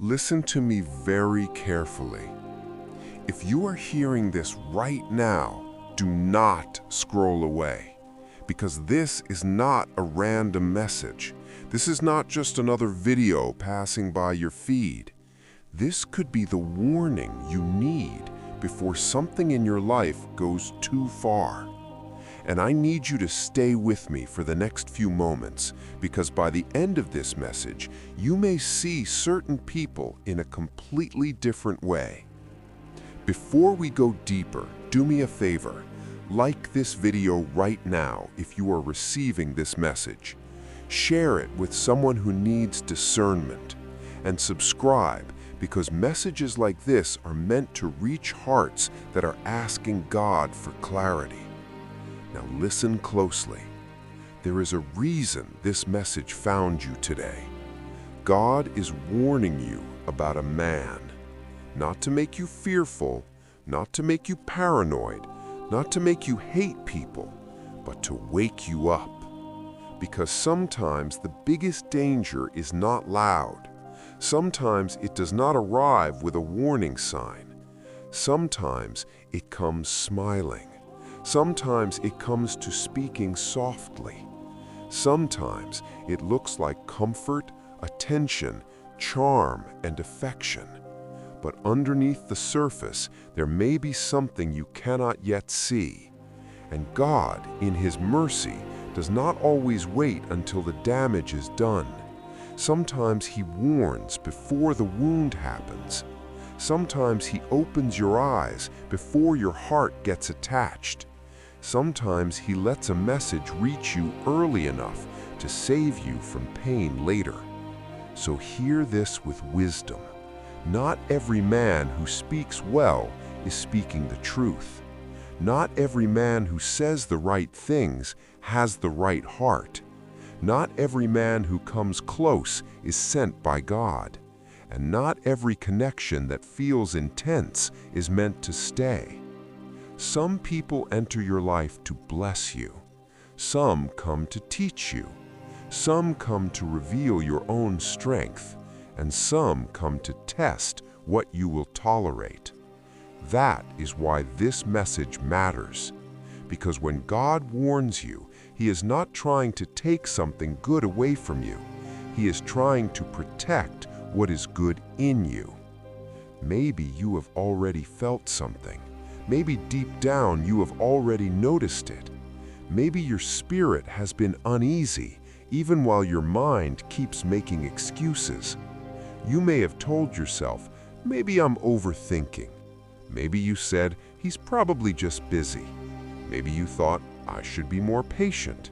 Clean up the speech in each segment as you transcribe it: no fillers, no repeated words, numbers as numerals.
Listen to me very carefully. If you are hearing this right now, do not scroll away, because this is not a random message. This is not just another video passing by your feed. This could be the warning you need before something in your life goes too far. And I need you to stay with me for the next few moments, because by the end of this message, you may see certain people in a completely different way. Before we go deeper, do me a favor. Like this video right now if you are receiving this message. Share it with someone who needs discernment. And subscribe, because messages like this are meant to reach hearts that are asking God for clarity. Now listen closely. There is a reason this message found you today. God is warning you about a man. Not to make you fearful, not to make you paranoid, not to make you hate people, but to wake you up. Because sometimes the biggest danger is not loud. Sometimes it does not arrive with a warning sign. Sometimes it comes smiling. Sometimes it comes to speaking softly. Sometimes it looks like comfort, attention, charm, and affection. But underneath the surface, there may be something you cannot yet see. And God, in His mercy, does not always wait until the damage is done. Sometimes He warns before the wound happens. Sometimes He opens your eyes before your heart gets attached. Sometimes He lets a message reach you early enough to save you from pain later. So hear this with wisdom. Not every man who speaks well is speaking the truth. Not every man who says the right things has the right heart. Not every man who comes close is sent by God. And not every connection that feels intense is meant to stay. Some people enter your life to bless you. Some come to teach you. Some come to reveal your own strength. And some come to test what you will tolerate. That is why this message matters. Because when God warns you, He is not trying to take something good away from you. He is trying to protect what is good in you. Maybe you have already felt something. Maybe deep down you have already noticed it. Maybe your spirit has been uneasy, even while your mind keeps making excuses. You may have told yourself, maybe I'm overthinking. Maybe you said, he's probably just busy. Maybe you thought, I should be more patient.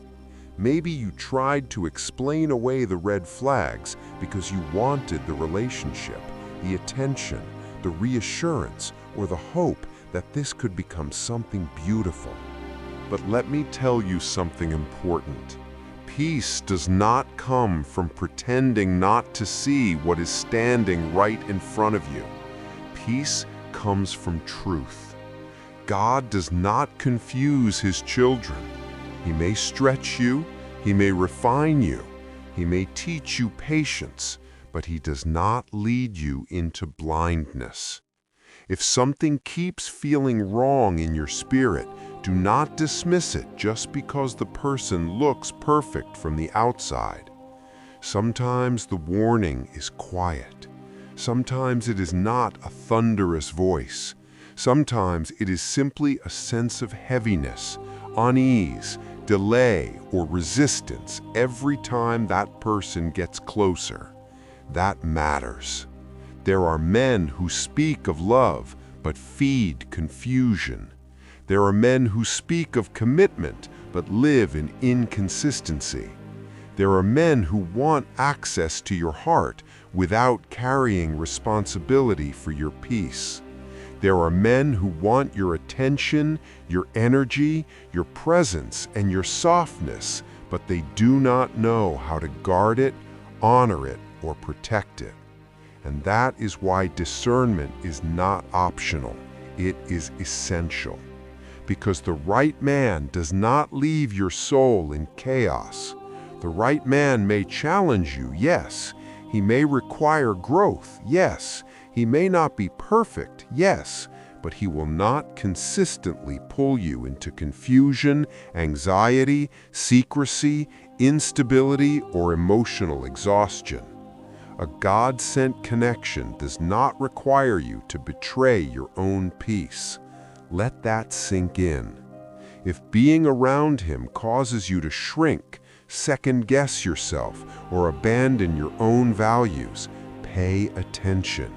Maybe you tried to explain away the red flags because you wanted the relationship, the attention, the reassurance, or the hope that this could become something beautiful. But let me tell you something important. Peace does not come from pretending not to see what is standing right in front of you. Peace comes from truth. God does not confuse His children. He may stretch you, He may refine you, He may teach you patience, but He does not lead you into blindness. If something keeps feeling wrong in your spirit, do not dismiss it just because the person looks perfect from the outside. Sometimes the warning is quiet. Sometimes it is not a thunderous voice. Sometimes it is simply a sense of heaviness, unease, delay, or resistance every time that person gets closer. That matters. There are men who speak of love but feed confusion. There are men who speak of commitment but live in inconsistency. There are men who want access to your heart without carrying responsibility for your peace. There are men who want your attention, your energy, your presence, and your softness, but they do not know how to guard it, honor it, or protect it. And that is why discernment is not optional. It is essential. Because the right man does not leave your soul in chaos. The right man may challenge you, yes. He may require growth, yes. He may not be perfect, yes, but he will not consistently pull you into confusion, anxiety, secrecy, instability, or emotional exhaustion. A God-sent connection does not require you to betray your own peace. Let that sink in. If being around him causes you to shrink, second-guess yourself, or abandon your own values, pay attention.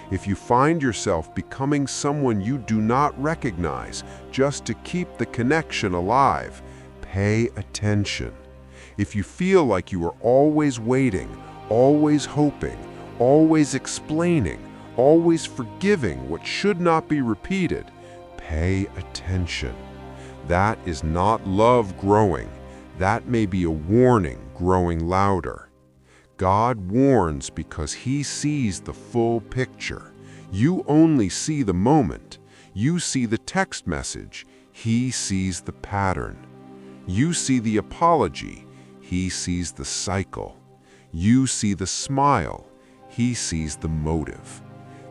If you find yourself becoming someone you do not recognize just to keep the connection alive, pay attention. If you feel like you are always waiting, always hoping, always explaining, always forgiving what should not be repeated, pay attention. That is not love growing. That may be a warning growing louder. God warns because he sees the full picture. You only see the moment. You see the text message. He sees the pattern. You see the apology. He sees the cycle. You see the smile. He sees the motive.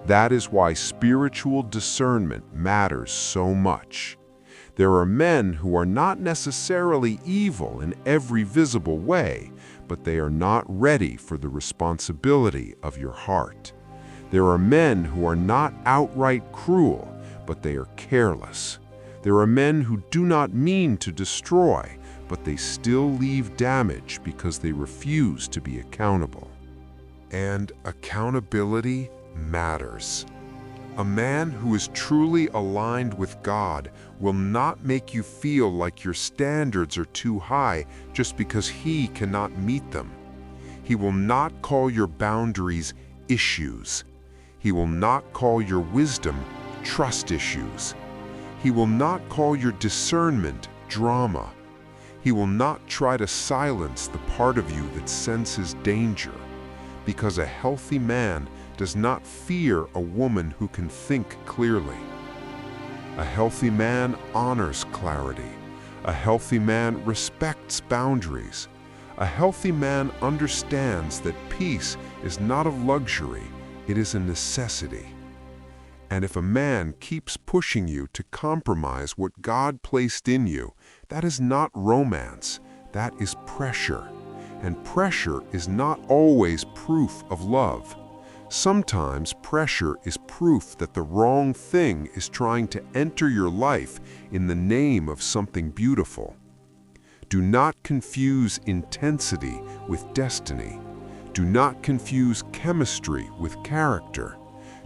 That is why spiritual discernment matters so much. There are men who are not necessarily evil in every visible way, but they are not ready for the responsibility of your heart. There are men who are not outright cruel, but they are careless. There are men who do not mean to destroy, but they still leave damage because they refuse to be accountable. And accountability matters. A man who is truly aligned with God will not make you feel like your standards are too high just because he cannot meet them. He will not call your boundaries issues. He will not call your wisdom trust issues. He will not call your discernment drama. He will not try to silence the part of you that senses danger, because a healthy man does not fear a woman who can think clearly. A healthy man honors clarity. A healthy man respects boundaries. A healthy man understands that peace is not a luxury, it is a necessity. And if a man keeps pushing you to compromise what God placed in you, that is not romance, that is pressure. And pressure is not always proof of love. Sometimes pressure is proof that the wrong thing is trying to enter your life in the name of something beautiful. Do not confuse intensity with destiny. Do not confuse chemistry with character.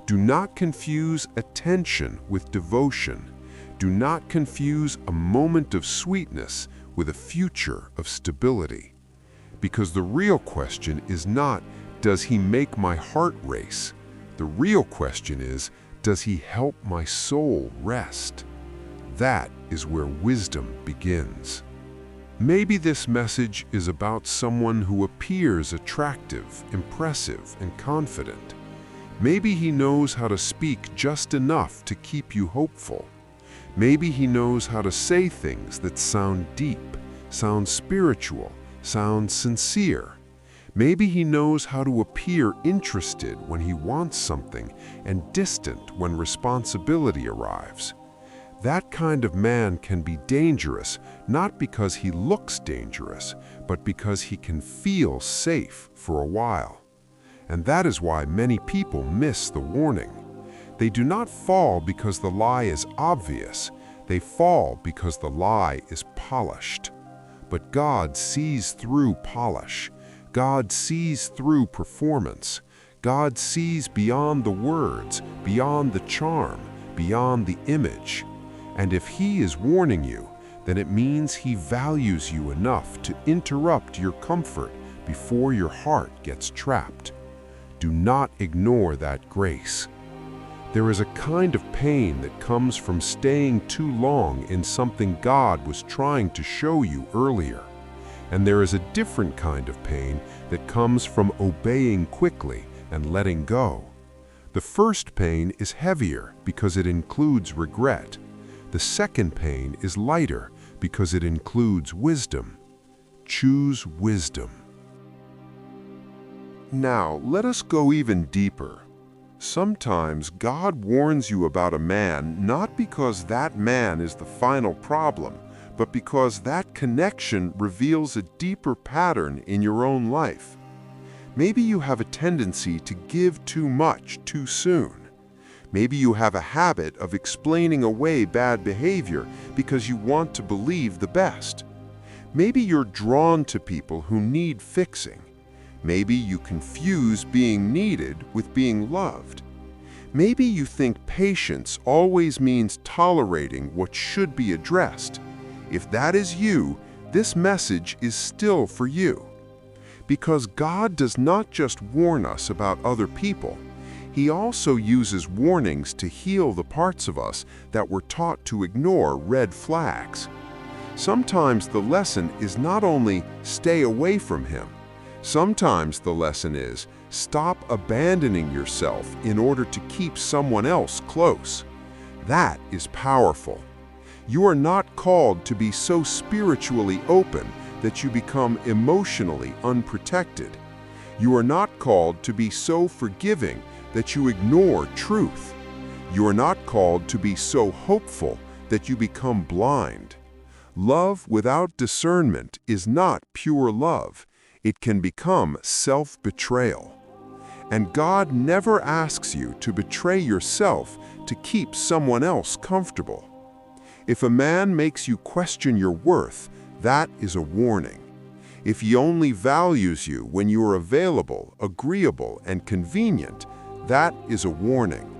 Do not confuse attention with devotion. Do not confuse a moment of sweetness with a future of stability. Because the real question is not, does he make my heart race? The real question is, does he help my soul rest? That is where wisdom begins. Maybe this message is about someone who appears attractive, impressive, and confident. Maybe he knows how to speak just enough to keep you hopeful. Maybe he knows how to say things that sound deep, sound spiritual, sound sincere. Maybe he knows how to appear interested when he wants something and distant when responsibility arrives. That kind of man can be dangerous, not because he looks dangerous, but because he can feel safe for a while. And that is why many people miss the warning. They do not fall because the lie is obvious. They fall because the lie is polished. But God sees through polish. God sees through performance. God sees beyond the words, beyond the charm, beyond the image. And if he is warning you, then it means he values you enough to interrupt your comfort before your heart gets trapped. Do not ignore that grace. There is a kind of pain that comes from staying too long in something God was trying to show you earlier. And there is a different kind of pain that comes from obeying quickly and letting go. The first pain is heavier because it includes regret. The second pain is lighter because it includes wisdom. Choose wisdom. Now, let us go even deeper. Sometimes God warns you about a man not because that man is the final problem, but because that connection reveals a deeper pattern in your own life. Maybe you have a tendency to give too much too soon. Maybe you have a habit of explaining away bad behavior because you want to believe the best. Maybe you're drawn to people who need fixing. Maybe you confuse being needed with being loved. Maybe you think patience always means tolerating what should be addressed. If that is you, this message is still for you. Because God does not just warn us about other people, He also uses warnings to heal the parts of us that were taught to ignore red flags. Sometimes the lesson is not only stay away from him. Sometimes the lesson is stop abandoning yourself in order to keep someone else close. That is powerful. You are not called to be so spiritually open that you become emotionally unprotected. You are not called to be so forgiving that you ignore truth. You are not called to be so hopeful that you become blind. Love without discernment is not pure love. It can become self-betrayal. And God never asks you to betray yourself to keep someone else comfortable. If a man makes you question your worth, that is a warning. If he only values you when you are available, agreeable, and convenient, that is a warning.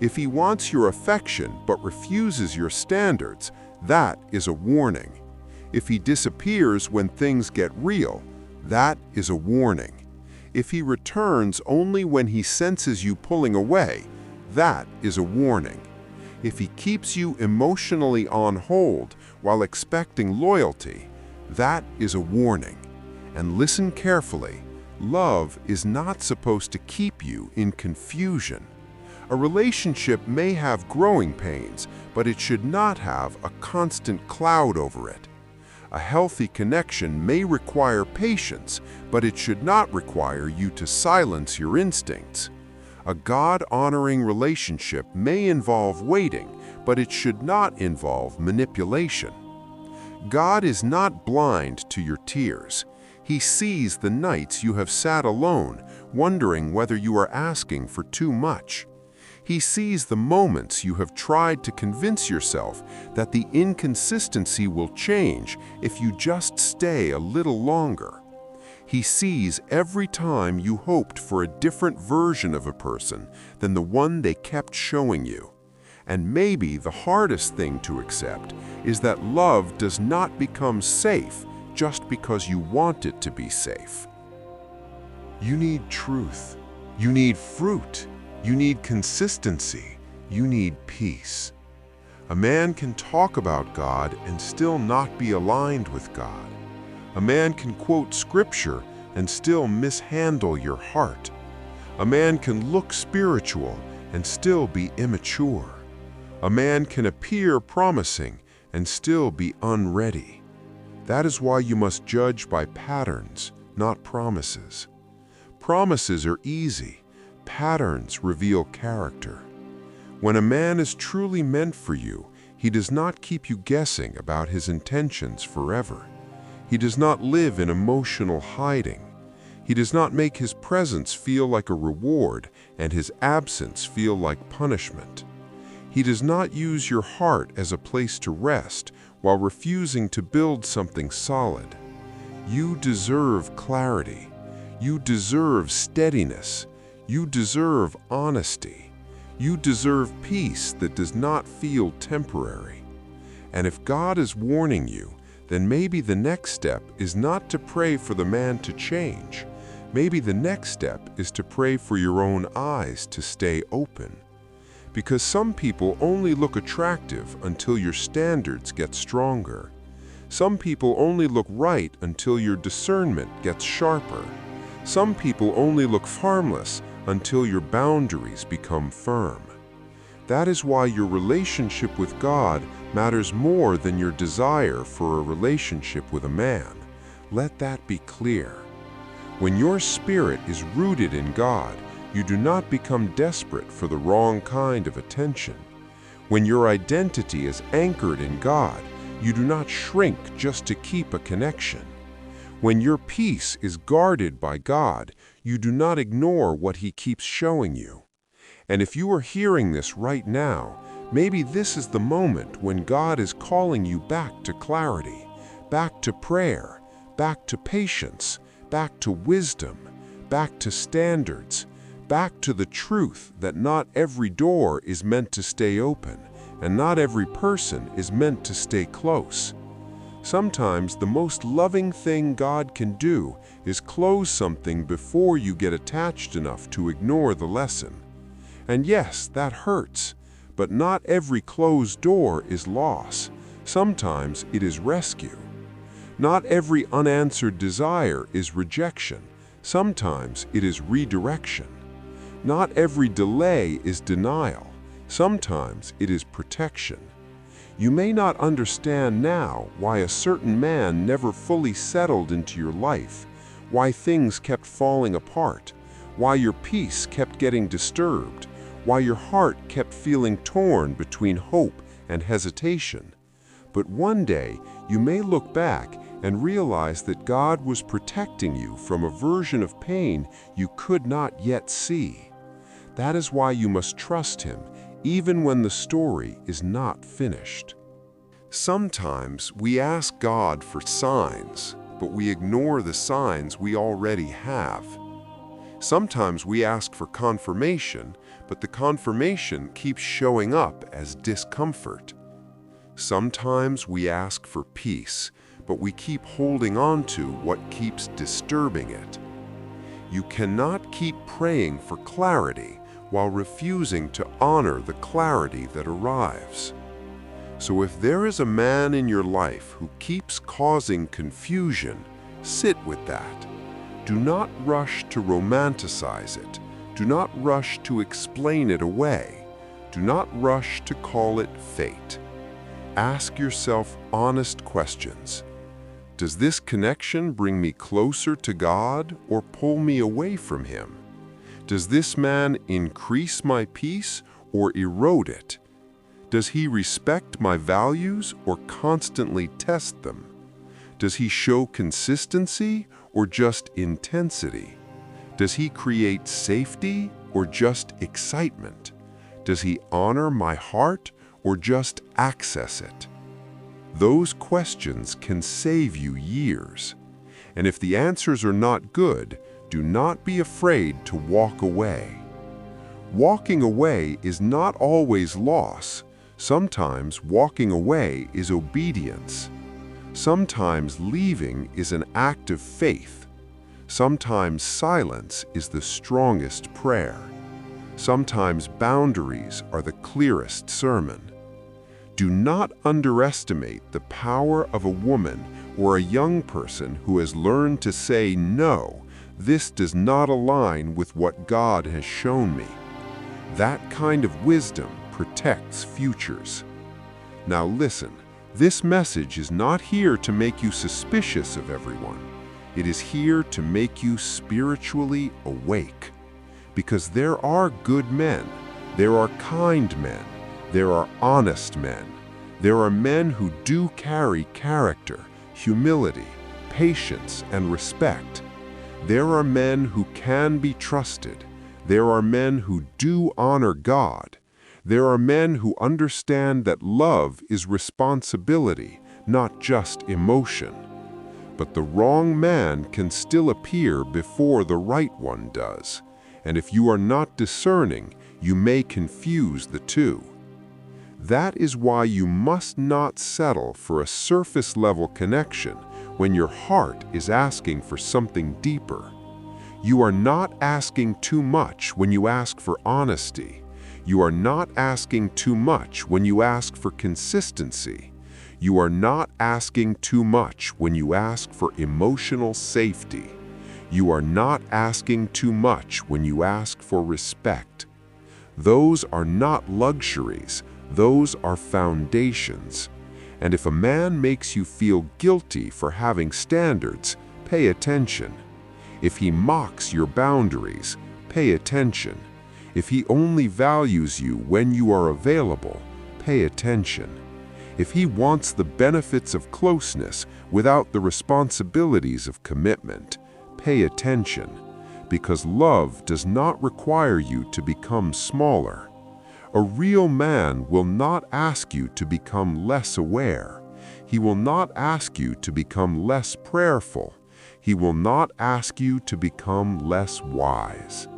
If he wants your affection but refuses your standards, that is a warning. If he disappears when things get real, that is a warning. If he returns only when he senses you pulling away, that is a warning. If he keeps you emotionally on hold while expecting loyalty, that is a warning. And listen carefully, love is not supposed to keep you in confusion. A relationship may have growing pains, but it should not have a constant cloud over it. A healthy connection may require patience, but it should not require you to silence your instincts. A God-honoring relationship may involve waiting, but it should not involve manipulation. God is not blind to your tears. He sees the nights you have sat alone, wondering whether you are asking for too much. He sees the moments you have tried to convince yourself that the inconsistency will change if you just stay a little longer. He sees every time you hoped for a different version of a person than the one they kept showing you. And maybe the hardest thing to accept is that love does not become safe just because you want it to be safe. You need truth. You need fruit. You need consistency. You need peace. A man can talk about God and still not be aligned with God. A man can quote scripture and still mishandle your heart. A man can look spiritual and still be immature. A man can appear promising and still be unready. That is why you must judge by patterns, not promises. Promises are easy. Patterns reveal character. When a man is truly meant for you, he does not keep you guessing about his intentions forever. He does not live in emotional hiding. He does not make his presence feel like a reward and his absence feel like punishment. He does not use your heart as a place to rest while refusing to build something solid. You deserve clarity. You deserve steadiness. You deserve honesty. You deserve peace that does not feel temporary. And if God is warning you, then maybe the next step is not to pray for the man to change. Maybe the next step is to pray for your own eyes to stay open. Because some people only look attractive until your standards get stronger. Some people only look right until your discernment gets sharper. Some people only look harmless until your boundaries become firm. That is why your relationship with God matters more than your desire for a relationship with a man. Let that be clear. When your spirit is rooted in God, you do not become desperate for the wrong kind of attention. When your identity is anchored in God, you do not shrink just to keep a connection. When your peace is guarded by God, you do not ignore what He keeps showing you. And if you are hearing this right now, maybe this is the moment when God is calling you back to clarity, back to prayer, back to patience, back to wisdom, back to standards, back to the truth that not every door is meant to stay open, and not every person is meant to stay close. Sometimes the most loving thing God can do is close something before you get attached enough to ignore the lesson. And yes, that hurts, but not every closed door is loss. Sometimes it is rescue. Not every unanswered desire is rejection. Sometimes it is redirection. Not every delay is denial. Sometimes it is protection. You may not understand now why a certain man never fully settled into your life, why things kept falling apart, why your peace kept getting disturbed, why your heart kept feeling torn between hope and hesitation. But one day, you may look back and realize that God was protecting you from a version of pain you could not yet see. That is why you must trust Him, even when the story is not finished. Sometimes we ask God for signs, but we ignore the signs we already have. Sometimes we ask for confirmation, but the confirmation keeps showing up as discomfort. Sometimes we ask for peace, but we keep holding on to what keeps disturbing it. You cannot keep praying for clarity while refusing to honor the clarity that arrives. So if there is a man in your life who keeps causing confusion, sit with that. Do not rush to romanticize it. Do not rush to explain it away. Do not rush to call it fate. Ask yourself honest questions. Does this connection bring me closer to God or pull me away from Him? Does this man increase my peace or erode it? Does he respect my values or constantly test them? Does he show consistency or just intensity? Does he create safety or just excitement? Does he honor my heart or just access it? Those questions can save you years. And if the answers are not good, do not be afraid to walk away. Walking away is not always loss. Sometimes walking away is obedience. Sometimes leaving is an act of faith. Sometimes silence is the strongest prayer. Sometimes boundaries are the clearest sermon. Do not underestimate the power of a woman or a young person who has learned to say, "No, this does not align with what God has shown me." That kind of wisdom protects futures. Now listen, this message is not here to make you suspicious of everyone. It is here to make you spiritually awake. Because there are good men, there are kind men, there are honest men, there are men who do carry character, humility, patience, and respect. There are men who can be trusted. There are men who do honor God. There are men who understand that love is responsibility, not just emotion. But the wrong man can still appear before the right one does. And if you are not discerning, you may confuse the two. That is why you must not settle for a surface-level connection when your heart is asking for something deeper. You are not asking too much when you ask for honesty. You are not asking too much when you ask for consistency. You are not asking too much when you ask for emotional safety. You are not asking too much when you ask for respect. Those are not luxuries. Those are foundations. And if a man makes you feel guilty for having standards, pay attention. If he mocks your boundaries, pay attention. If he only values you when you are available, pay attention. If he wants the benefits of closeness without the responsibilities of commitment, pay attention, because love does not require you to become smaller. A real man will not ask you to become less aware. He will not ask you to become less prayerful. He will not ask you to become less wise.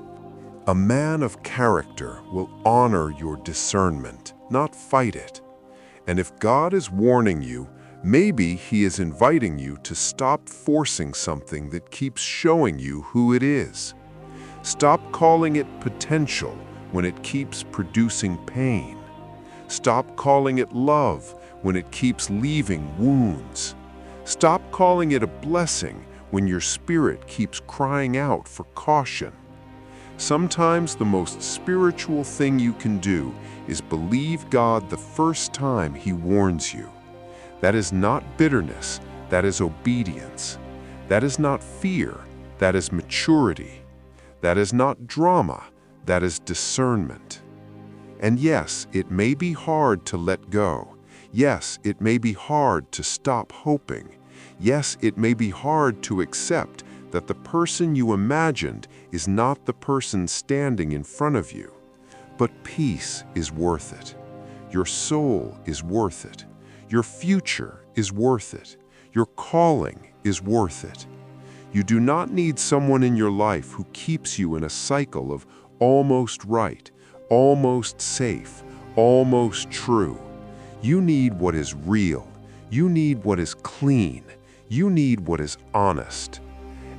A man of character will honor your discernment, not fight it. And if God is warning you, maybe he is inviting you to stop forcing something that keeps showing you who it is. Stop calling it potential when it keeps producing pain. Stop calling it love when it keeps leaving wounds. Stop calling it a blessing when your spirit keeps crying out for caution. Sometimes the most spiritual thing you can do is believe God the first time he warns you. That is not bitterness, that is obedience. That is not fear, that is maturity. That is not drama, that is discernment. And yes, it may be hard to let go. Yes, it may be hard to stop hoping. Yes, it may be hard to accept that the person you imagined is not the person standing in front of you. But peace is worth it. Your soul is worth it. Your future is worth it. Your calling is worth it. You do not need someone in your life who keeps you in a cycle of almost right, almost safe, almost true. You need what is real. You need what is clean. You need what is honest.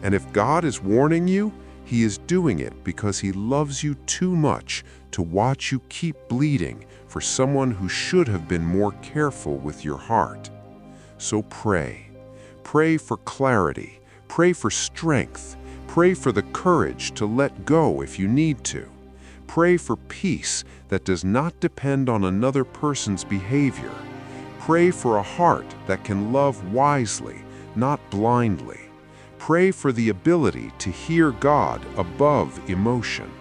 And if God is warning you, he is doing it because he loves you too much to watch you keep bleeding for someone who should have been more careful with your heart. So pray. Pray for clarity. Pray for strength. Pray for the courage to let go if you need to. Pray for peace that does not depend on another person's behavior. Pray for a heart that can love wisely, not blindly. Pray for the ability to hear God above emotion.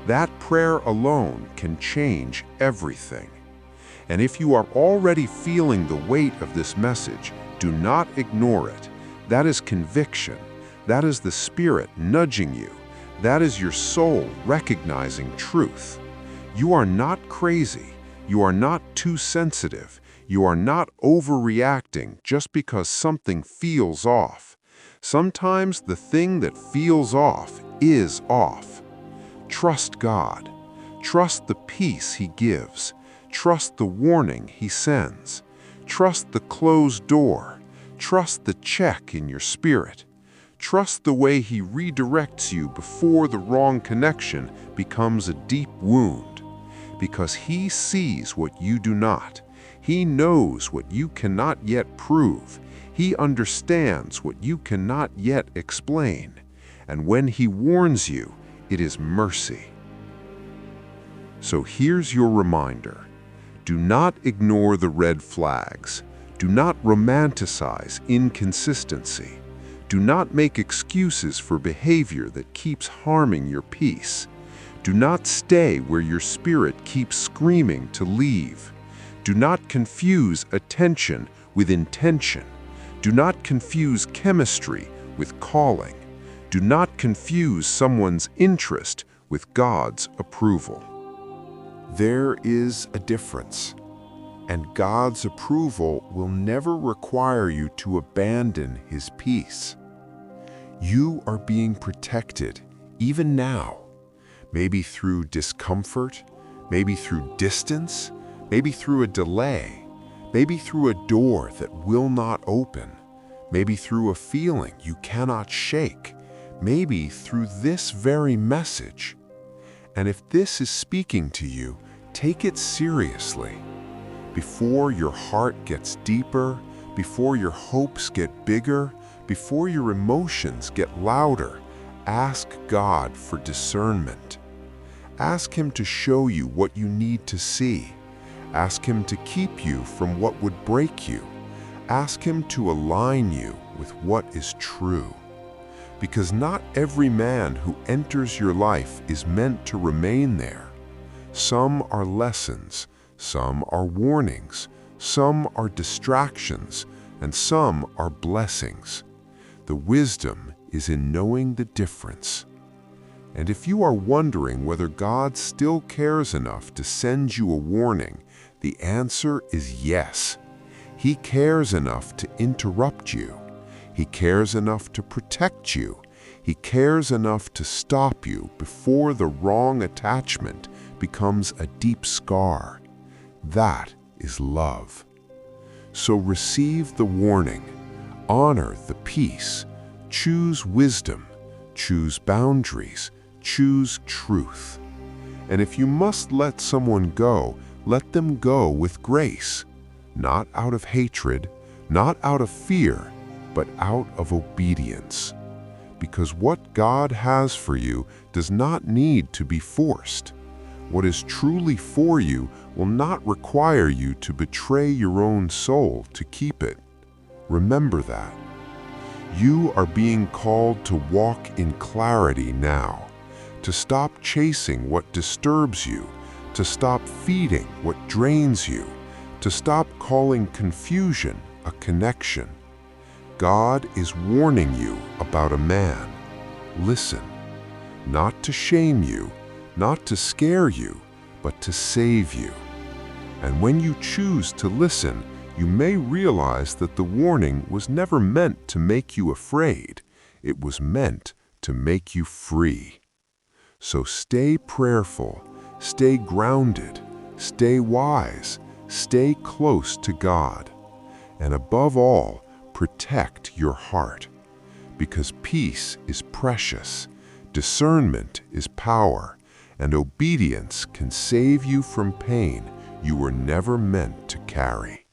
That prayer alone can change everything. And if you are already feeling the weight of this message, do not ignore it. That is conviction. That is the Spirit nudging you. That is your soul recognizing truth. You are not crazy. You are not too sensitive. You are not overreacting just because something feels off. Sometimes the thing that feels off is off. Trust God. Trust the peace he gives. Trust the warning he sends. Trust the closed door. Trust the check in your spirit. Trust the way he redirects you before the wrong connection becomes a deep wound. Because he sees what you do not. He knows what you cannot yet prove. He understands what you cannot yet explain. And when he warns you, it is mercy. So here's your reminder. Do not ignore the red flags. Do not romanticize inconsistency. Do not make excuses for behavior that keeps harming your peace. Do not stay where your spirit keeps screaming to leave. Do not confuse attention with intention. Do not confuse chemistry with calling. Do not confuse someone's interest with God's approval. There is a difference, and God's approval will never require you to abandon his peace. You are being protected, even now, maybe through discomfort, maybe through distance, maybe through a delay, maybe through a door that will not open, maybe through a feeling you cannot shake, maybe through this very message. And if this is speaking to you, take it seriously. Before your heart gets deeper, before your hopes get bigger, before your emotions get louder, ask God for discernment. Ask him to show you what you need to see. Ask him to keep you from what would break you. Ask him to align you with what is true. because not every man who enters your life is meant to remain there. Some are lessons, some are warnings, some are distractions, and some are blessings. The wisdom is in knowing the difference. And if you are wondering whether God still cares enough to send you a warning, the answer is yes. He cares enough to interrupt you. He cares enough to protect you. He cares enough to stop you before the wrong attachment becomes a deep scar. That is love. So receive the warning, honor the peace, choose wisdom, choose boundaries, choose truth. And if you must let someone go, let them go with grace, not out of hatred, not out of fear, but out of obedience. Because what God has for you does not need to be forced. What is truly for you will not require you to betray your own soul to keep it. Remember that. You are being called to walk in clarity now, to stop chasing what disturbs you, to stop feeding what drains you, to stop calling confusion a connection. God is warning you about a man. Listen, not to shame you, not to scare you, but to save you. And when you choose to listen, you may realize that the warning was never meant to make you afraid. It was meant to make you free. So stay prayerful, stay grounded, stay wise, stay close to God. And above all, protect your heart. Because peace is precious, discernment is power, and obedience can save you from pain you were never meant to carry.